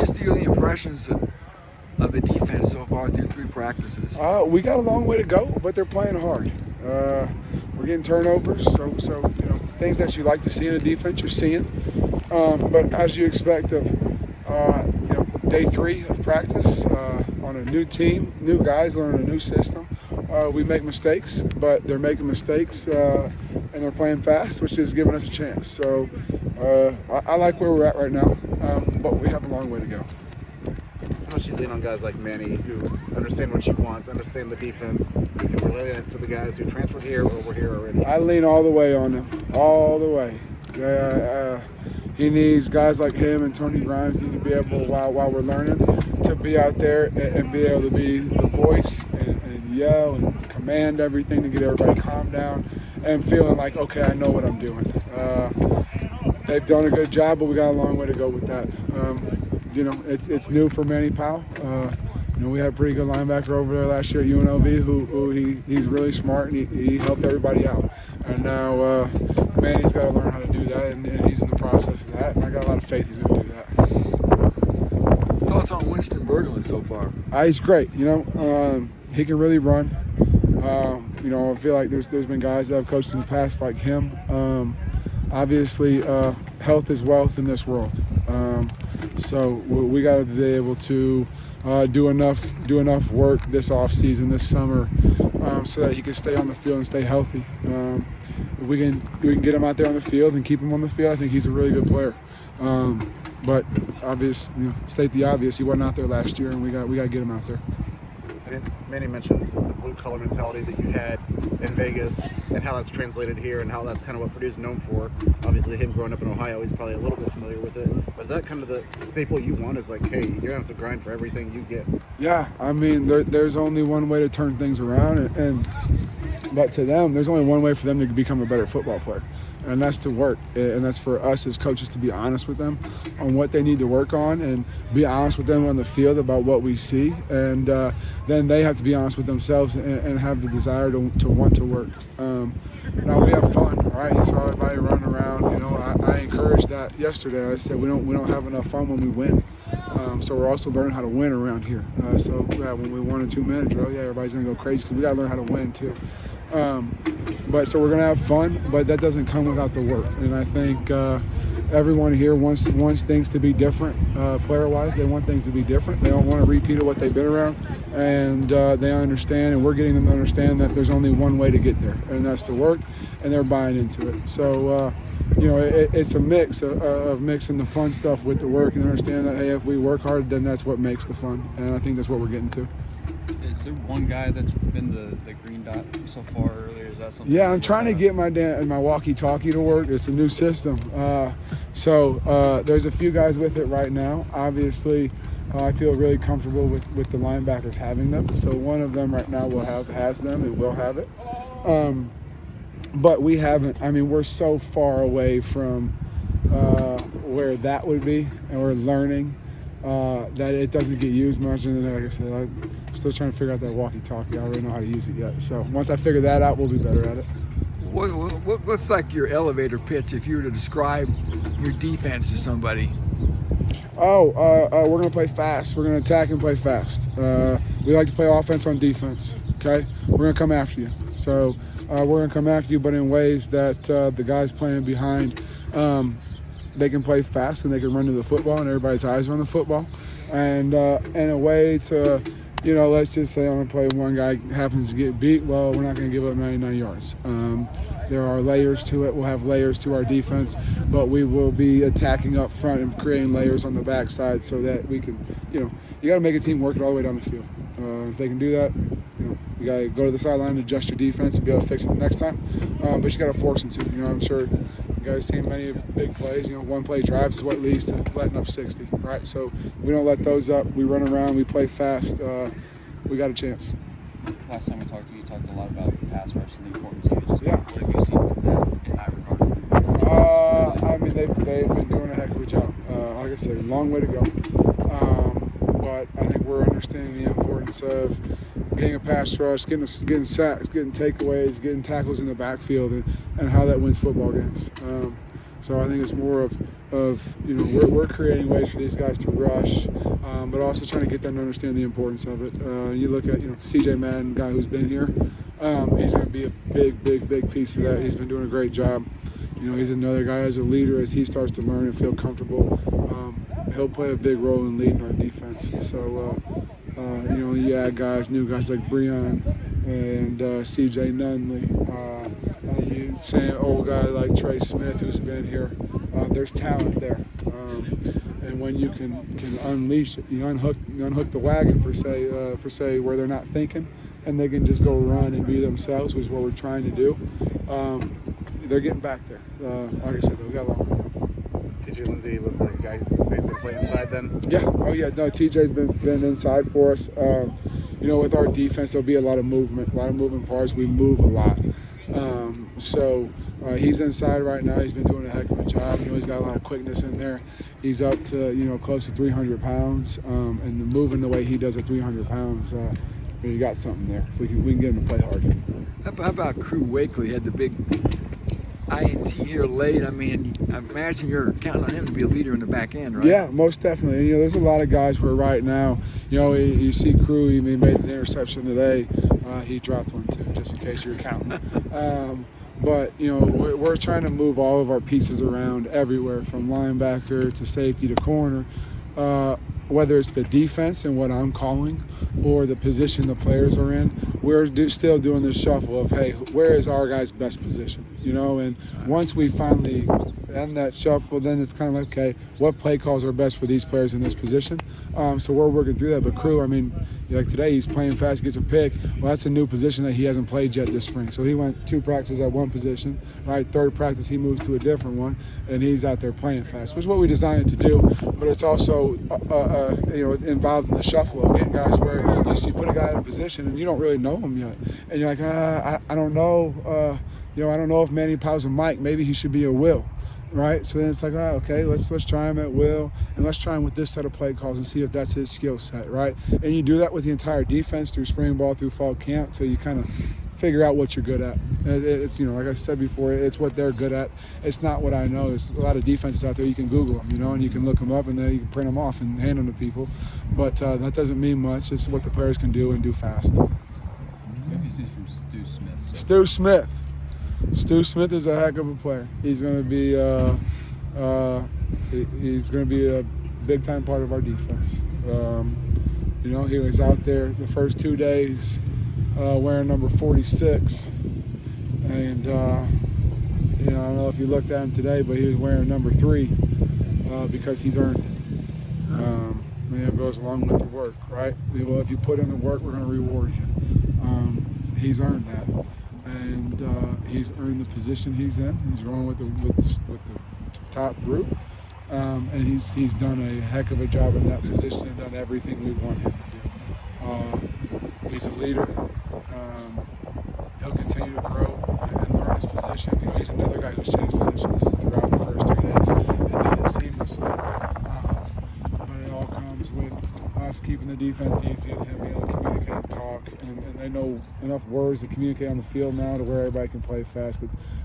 just the early impressions of the defense so far through 3 practices? We got a long way to go, but they're playing hard. We're getting turnovers, so things that you like to see in a defense, you're seeing. But as you expect of day 3 of practice on a new team, new guys learning a new system, we make mistakes, but they're making mistakes and they're playing fast, which is giving us a chance. So I like where we're at right now, but we have a long way to go. How much you lean on guys like Manny who understand what you want, understand the defense, you can relay that to the guys who transferred here or were here already? I lean all the way on him, all the way. He needs guys like him and Tony Grimes need to be able, while we're learning, to be out there and be able to be the voice and yell and command everything to get everybody calmed down and feeling like, okay, I know what I'm doing. They've done a good job, but we got a long way to go with that. It's new for Manny Powell. We had a pretty good linebacker over there last year at UNLV who he's really smart and he helped everybody out. And now Manny's got to learn how to do that, and he's in the process of that. And I got a lot of faith he's going to do that. Thoughts on Winston Berglund so far? He's great. He can really run. I feel like there's been guys that I've coached in the past like him. Obviously, health is wealth in this world. So we got to be able to do enough work this offseason, this summer, so that he can stay on the field and stay healthy. If we can get him out there on the field and keep him on the field, I think he's a really good player. But state the obvious, he wasn't out there last year, and we got to get him out there. Manny mentioned the blue-collar mentality that you had in Vegas and how that's translated here and how that's kind of what Purdue's known for. Obviously, him growing up in Ohio, he's probably a little bit familiar with it. But is that kind of the staple you want is like, hey, you're going to have to grind for everything you get? Yeah, I mean, there's only one way to turn things around. But to them, there's only one way for them to become a better football player, and that's to work. And that's for us as coaches to be honest with them on what they need to work on and be honest with them on the field about what we see. And then they have to be honest with themselves and have the desire to want to work. Now we have fun, right? You saw everybody running around. I encouraged that yesterday. I said we don't have enough fun when we win. So we're also learning how to win around here. When we won a 2-minute drill, everybody's gonna go crazy because we gotta learn how to win too. So we're gonna have fun, but that doesn't come without the work. And I think everyone here wants things to be different, player-wise. They want things to be different. They don't want to repeat of what they've been around, and they understand. And we're getting them to understand that there's only one way to get there, and that's to work. And they're buying into it. So it's a mix of mixing the fun stuff with the work, and understand that hey, if we work hard, then that's what makes the fun. And I think that's what we're getting to. Is there one guy that's been the green dot so far earlier? Is that something? Yeah, I'm trying to get my walkie-talkie to work. It's a new system. So there's a few guys with it right now. Obviously, I feel really comfortable with the linebackers having them. So one of them right now has them and will have it. But we haven't. I mean, we're so far away from where that would be, and we're learning that it doesn't get used much. And then, like I said, I'm still trying to figure out that walkie-talkie. I don't really know how to use it yet. So once I figure that out, we'll be better at it. What's like your elevator pitch if you were to describe your defense to somebody? We're going to play fast. We're going to attack and play fast. We like to play offense on defense, okay? We're going to come after you. So we're going to come after you, but in ways that the guys playing behind, they can play fast and they can run to the football and everybody's eyes are on the football. And in a way to, let's just say I'm going to play one guy happens to get beat. Well, we're not going to give up 99 yards. There are layers to it. We'll have layers to our defense, but we will be attacking up front and creating layers on the backside so that we can, you got to make a team work it all the way down the field. If they can do that, you got to go to the sideline, adjust your defense, and be able to fix it next time. But you got to force them to. I'm sure you guys seen many big plays. One play drives is what leads to letting up 60, right? So we don't let those up. We run around. We play fast. We got a chance. Last time we talked to you, talked a lot about pass rush and the importance of it. Yeah. What have you seen from that in that regard? I mean, they've been doing a heck of a job. Like I said, a long way to go. But I think we're understanding the importance of getting a pass rush, getting sacks, getting takeaways, getting tackles in the backfield, and how that wins football games. So I think it's more of we're creating ways for these guys to rush, but also trying to get them to understand the importance of it. You look at CJ Madden, guy who's been here. He's going to be a big piece of that. He's been doing a great job. He's another guy as a leader. As he starts to learn and feel comfortable, he'll play a big role in leading our defense. So, you add new guys like Breon and CJ Nunley. You say an old guy like Trey Smith who's been here. There's talent there. And when you can unleash it, you unhook the wagon per se, where they're not thinking, and they can just go run and be themselves, which is what we're trying to do. They're getting back there. Like I said, we got a long way to go. TJ Lindsay looked like a guy's been playing inside then. Yeah. Oh yeah. No, TJ's been inside for us. With our defense, there'll be a lot of movement, moving parts. We move a lot. So he's inside right now. He's been doing a heck of a job. He's got a lot of quickness in there. He's up to close to 300 pounds, and moving the way he does at 300 pounds, you got something there. If we can get him to play hard. How about Crew Wakely? Had the big INT here late. I imagine you're counting on him to be a leader in the back end, right? Yeah, most definitely. There's a lot of guys where right now, you see Crew. He made the interception today. He dropped one too, just in case you're counting. But we're trying to move all of our pieces around everywhere, from linebacker to safety to corner. Whether it's the defense and what I'm calling, or the position the players are in, we're still doing this shuffle of, hey, where is our guy's best position? And once we finally end that shuffle, then it's kind of like, okay, what play calls are best for these players in this position? So we're working through that. But Crew, like today, he's playing fast, gets a pick. Well, that's a new position that he hasn't played yet this spring. So he went 2 practices at one position, right? 3rd practice, he moves to a different one, and he's out there playing fast, which is what we designed to do. But it's also, involved in the shuffle of getting guys where you put a guy in a position and you don't really know him yet, and you're like, I don't know, I don't know if Manny Powell's a Mike. Maybe he should be a Will. Right, so then it's like, okay, let's try him at Will, and let's try him with this set of play calls and see if that's his skill set, right? And you do that with the entire defense through spring ball, through fall camp, so you kind of figure out what you're good at. It's like I said before, it's what they're good at. It's not what I know. There's a lot of defenses out there. You can Google them, and you can look them up, and then you can print them off and hand them to people. But that doesn't mean much. It's what the players can do and do fast. What have you seen from Stu Smith? Stu Smith. Stu Smith is a heck of a player. He's going to be a big time part of our defense. He was out there the first 2 days wearing number 46, and I don't know if you looked at him today, but he was wearing number 3 because he's earned it. It goes along with the work, right? If you put in the work, we're going to reward you. He's earned that. And he's earned the position he's in. He's going with the top group, and he's done a heck of a job in that position and done everything we want him to do. He's a leader. He'll continue to grow and learn his position. He's another guy who's changed positions throughout the first 3 days and done it seamlessly. But it all comes with us keeping the defense easy and him being able to communicate and talk, and they know enough words to communicate on the field now to where everybody can play fast.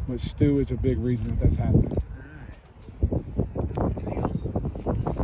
But Stu is a big reason that's happening.